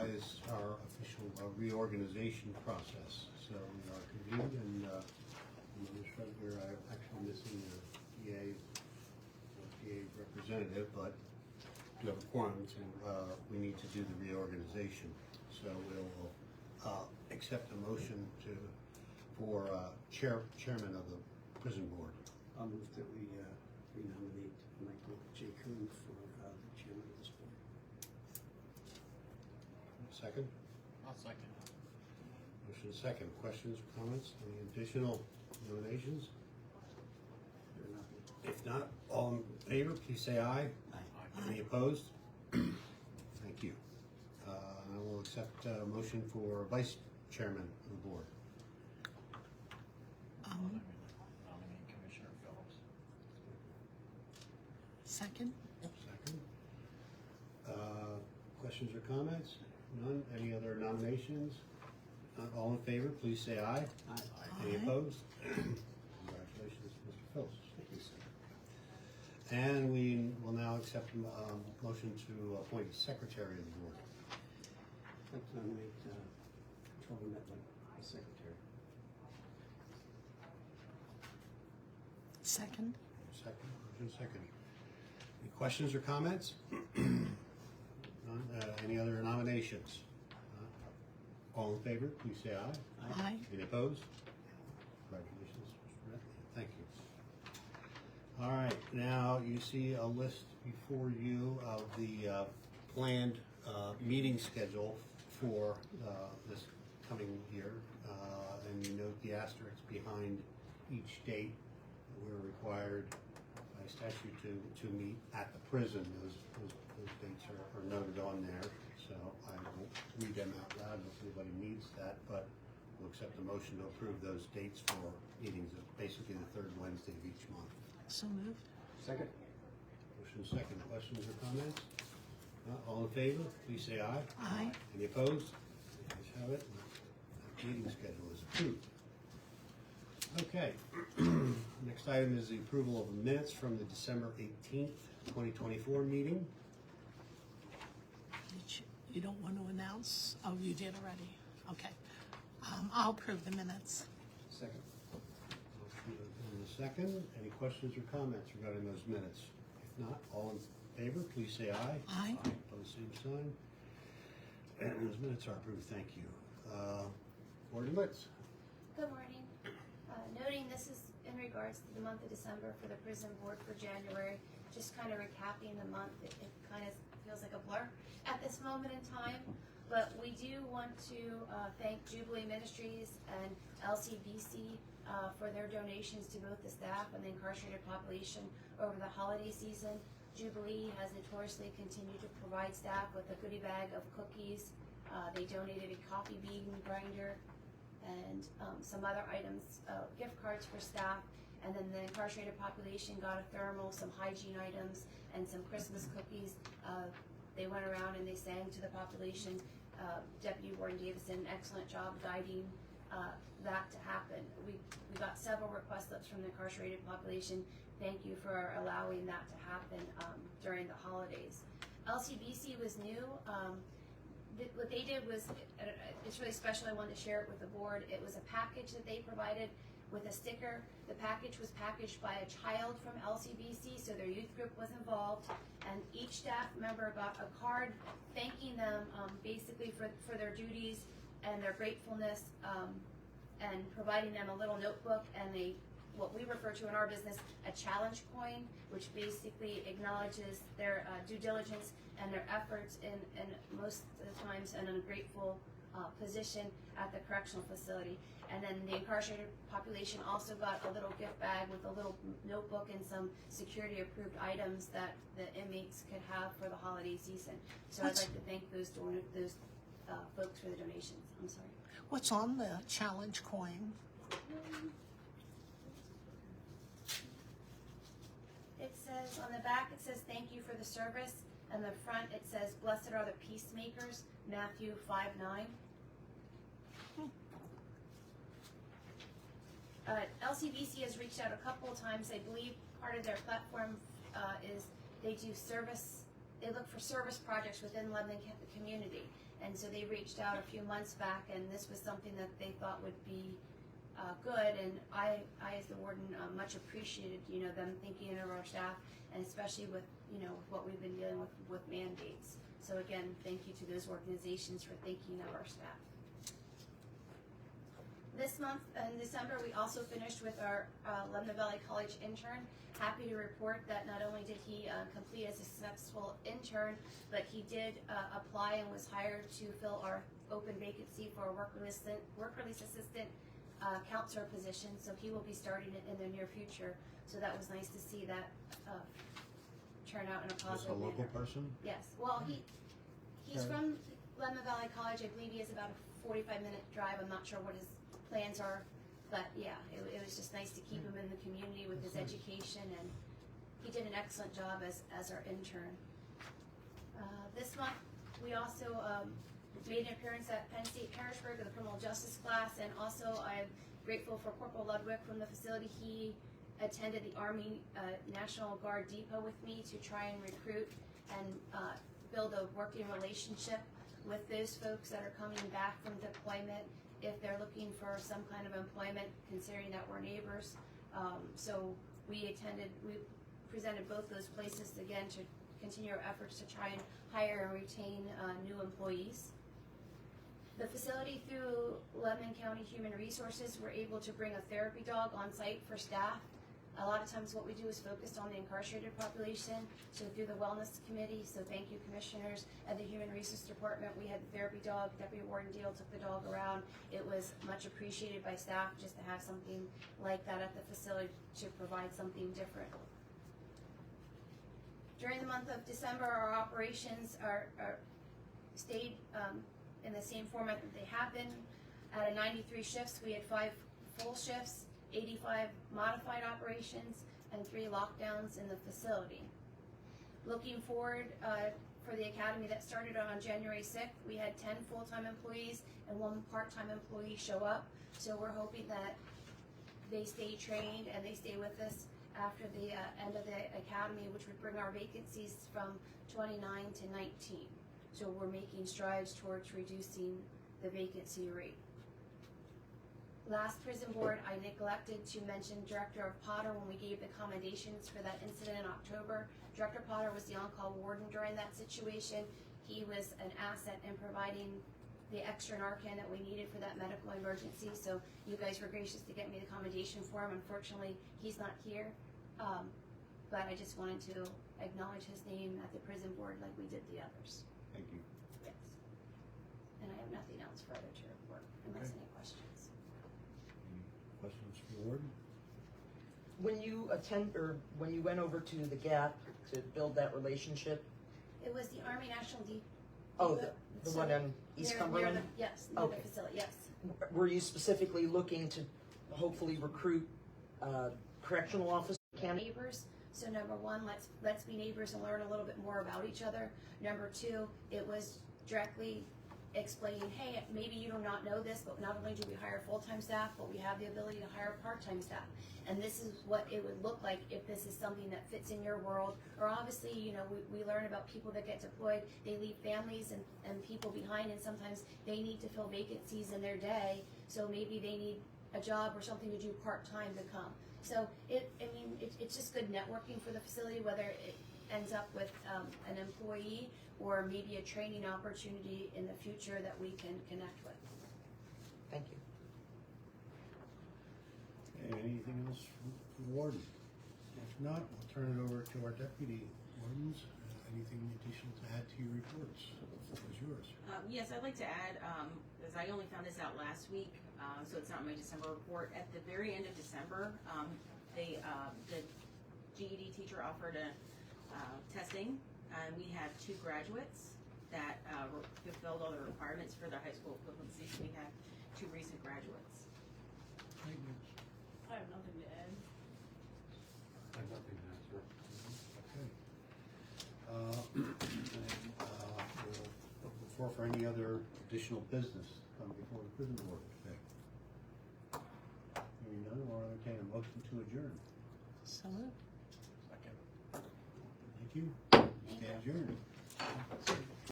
is our official reorganization process. So we are convened, and we're actually missing the PA representative, but do have a quorum, so we need to do the reorganization. So we'll accept a motion for chairman of the prison board. I'll move that we renominate Michael J. Kuhn for the chairman of this board. Second? I'll second. Motion second. Questions, comments, any additional nominations? There are nothing. If not, all in favor, please say aye. Aye. Any opposed? Thank you. I will accept a motion for vice chairman of the board. Nominate Commissioner Phillips. Second? Second. Questions or comments? None? Any other nominations? Not all in favor, please say aye. Aye. Any Aye. opposed? Congratulations, Mr. Phillips. Thank you, sir. And we will now accept a motion to appoint secretary of the board. I'd like to nominate Controller Metland as secretary. Second? Second, motion second. Any questions or comments? None? Any other nominations? All in favor, please say aye. Aye. Any opposed? Congratulations, Mr. Redley. Thank you. All right, now you see a list before you of the planned meeting schedule for this coming year. And you note the asterisks behind each date. We're required by statute to meet at the prison. Those dates are noted on there, so I won't read them out loud if anybody needs that, but we'll accept a motion to approve those dates for meetings of basically the third Wednesday of each month. So moved? Second? Motion second. Questions or comments? All in favor, please say aye. Aye. Any opposed? The ayes have it. That meeting schedule is approved. Okay. Next item is the approval of the minutes from the December 18th, 2024 meeting. You don't want to announce? Oh, you did already. Okay. I'll approve the minutes. Second. Motion and a second. Any questions or comments regarding those minutes? If not, all in favor, please say aye. Aye. Opposed, same sign. And those minutes are approved. Thank you. Warden Litz. Good morning. Noting this is in regards to the month of December for the prison board for January, just kind of recapping the month. It kind of feels like a blur at this moment in time, but we do want to thank Jubilee Ministries and LCBC for their donations to both the staff and the incarcerated population over the holiday season. Jubilee has notoriously continued to provide staff with a goodie bag of cookies. They donated a coffee bean grinder and some other items, gift cards for staff, and then the incarcerated population got a thermal, some hygiene items, and some Christmas cookies. They went around and they sang to the population. Deputy Warden Davison, excellent job guiding that to happen. We got several request slips from the incarcerated population. Thank you for allowing that to happen during the holidays. LCBC was new. What they did was, it's really special, I wanted to share it with the board. It was a package that they provided with a sticker. The package was packaged by a child from LCBC, so their youth group was involved, and each staff member got a card thanking them basically for their duties and their gratefulness, and providing them a little notebook and what we refer to in our business, a challenge coin, which basically acknowledges their due diligence and their efforts in most of the times an ungrateful position at the correctional facility. And then the incarcerated population also got a little gift bag with a little notebook and some security approved items that the inmates could have for the holiday season. So I'd like to thank those folks for the donations. I'm sorry. What's on the challenge coin? It says, on the back it says, thank you for the service, and the front it says, blessed are the peacemakers, Matthew 5:9. LCBC has reached out a couple of times. I believe part of their platform is they do service, they look for service projects within Lebanon community. And so they reached out a few months back, and this was something that they thought would be good. And I as the warden, much appreciated, them thinking of our staff, and especially with, what we've been dealing with mandates. So again, thank you to those organizations for thinking of our staff. This month, in December, we also finished with our Lebanon Valley College intern. Happy to report that not only did he complete as a successful intern, but he did apply and was hired to fill our open vacancy for a work release assistant counselor position. So he will be starting it in the near future. So that was nice to see that turn out in a Is this a positive local manner. person? Yes. Well, he's Okay. from Lebanon Valley College. I believe he has about a 45-minute drive. I'm not sure what his plans are, but yeah, it was just nice to keep him in the community with his education, and he did an excellent job as our intern. This month, we also made an appearance at Penn State Harrisburg with the criminal justice class, and also I'm grateful for Corporal Ludwig from the facility. He attended the Army National Guard Depot with me to try and recruit and build a working relationship with those folks that are coming back from deployment, if they're looking for some kind of employment, considering that we're neighbors. So we presented both those places again to continue our efforts to try and hire and retain new employees. The facility, through Lebanon County Human Resources, were able to bring a therapy dog on site for staff. A lot of times what we do is focused on the incarcerated population, so through the wellness committee, so thank you commissioners, and the human resource department, we had the therapy dog. Deputy Warden Deal took the dog around. It was much appreciated by staff just to have something like that at the facility to provide something different. During the month of December, our operations stayed in the same format that they have been. Out of 93 shifts, we had 5 full shifts, 85 modified operations, and 3 lockdowns in the facility. Looking forward for the academy that started on January 6th, we had 10 full-time employees and 1 part-time employee show up. So we're hoping that they stay trained and they stay with us after the end of the academy, which would bring our vacancies from 29 to 19. So we're making strides towards reducing the vacancy rate. Last prison board, I neglected to mention Director Potter when we gave the commendations for that incident in October. Director Potter was the on-call warden during that situation. He was an asset in providing the extra Narcan that we needed for that medical emergency. So you guys were gracious to get me the commendation for him. Unfortunately, he's not here. But I just wanted to acknowledge his name at the prison board like we did the others. Thank you. Yes. And I have nothing else further to report unless any questions. Any questions for the warden? When you went over to the Gap to build that relationship, It was the Army National Depot. the one in East Cumberland? Yes, near Okay. the facility, yes. Were you specifically looking to hopefully recruit correctional officers? Neighbors. So number one, let's be neighbors and learn a little bit more about each other. Number two, it was directly explaining, hey, maybe you do not know this, but not only do we hire full-time staff, but we have the ability to hire part-time staff. And this is what it would look like if this is something that fits in your world. Or obviously, we learn about people that get deployed, they leave families and people behind, and sometimes they need to fill vacancies in their day. So maybe they need a job or something to do part-time to come. So it's just good networking for the facility, whether it ends up with an employee or maybe a training opportunity in the future that we can connect with. Thank you. Okay, anything else from the warden? If not, we'll turn it over to our deputy wardens. Anything additional to add to your reports? The floor is yours. Yes, I'd like to add, as I only found this out last week, so it's not my December report. At the very end of December, the GED teacher offered a testing, and we had 2 graduates that fulfilled all the requirements for their high school equivalency. So we have 2 recent graduates. I have nothing to add. I have nothing to answer. We'll look before for any other additional business to come before the prison board today. Hearing none, we'll entertain a motion to adjourn. So moved. Second. Thank you. Stand adjourned.